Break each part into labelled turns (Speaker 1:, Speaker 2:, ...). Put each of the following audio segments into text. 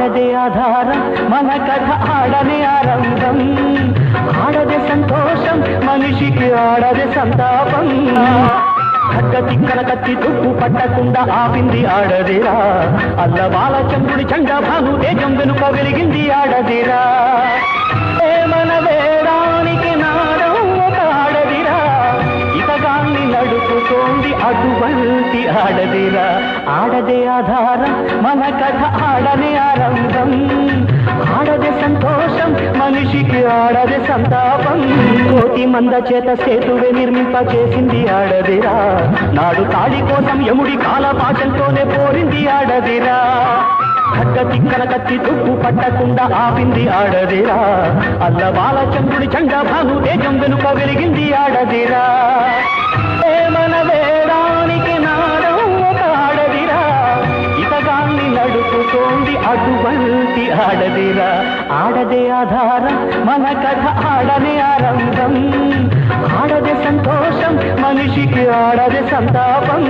Speaker 1: ఆడదే ఆధారం మన కథ ఆడనే ఆరంభం ఆడదే సంతోషం మనిషికి ఆడదే సంతాపం ఖడ్గ తిక్కన కత్తి తుప్పు పట్టకుండా ఆపింది ఆడదేరా అల్లవాల చంద్రుడి చండ భాను తేజం వెనుక వెలిగింది ఆడదేరా మన వేదానికి నారం ఒక ఆడదిరా ఇతగాన్ని నడుపుతోంది అటువంటి ఆడదిరా ఆడదే ఆధారం మన కథ ఆడనే ఆరంభం ఆడదే సంతోషం మనిషికి ఆడదే సంతాపం కోటి మంద చేత సేతువే నిర్మింప చేసింది ఆడదిరా నాడు తాళి కోసం యముడి కాలపాశంతోనే పోరింది ఆడదిరా ఖడ్గ తిక్కన కత్తి తుప్పు పట్టకుండా ఆపింది ఆడదిరా అల్లవాల చంద్రుడి చండ భాను తేజం వెనుక వెలిగింది ఆడదిరా మన వేదానికి నారం ఒక ఆడదిరా ఇతగాన్ని నడుపుతోంది అటువంటి ఆడదిరా ఆడదే ఆధారం మన కథ ఆడనే ఆరంభం ఆడదే సంతోషం మనిషికి ఆడదే సంతాపం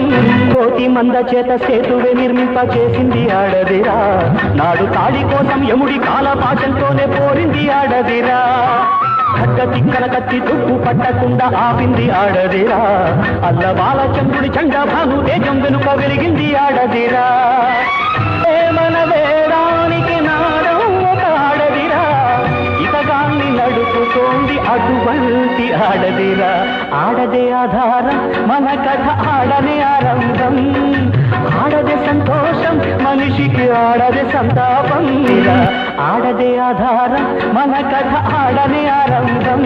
Speaker 1: కోటి మంద చేత సేతువే నిర్మింప చేసింది ఆడదిరా నాడు తాళి కోసం యముడి కాలపాశంతోనే పోరింది ఆడదిరా ఖడ్గ తిక్కన కత్తి తుప్పు పట్టకుండా ఆపింది ఆడదిరా అల్లవాల చంద్రుడి చండ భాను తేజం వెనుక వెలిగింది ఆడదిరా మన వేదానికి నారం ఒక ఆడదిరా ఇతగాన్ని నడుపుతోంది అటువంటి ఆడదిరా ఆడదే ఆధారం మన కథ ఆడనే ఆరంభం ఆడదే సంతోషం మనిషికి ఆడదే సంతాపం ఆడదే ఆధారం మన కథ ఆడనే ఆరంభం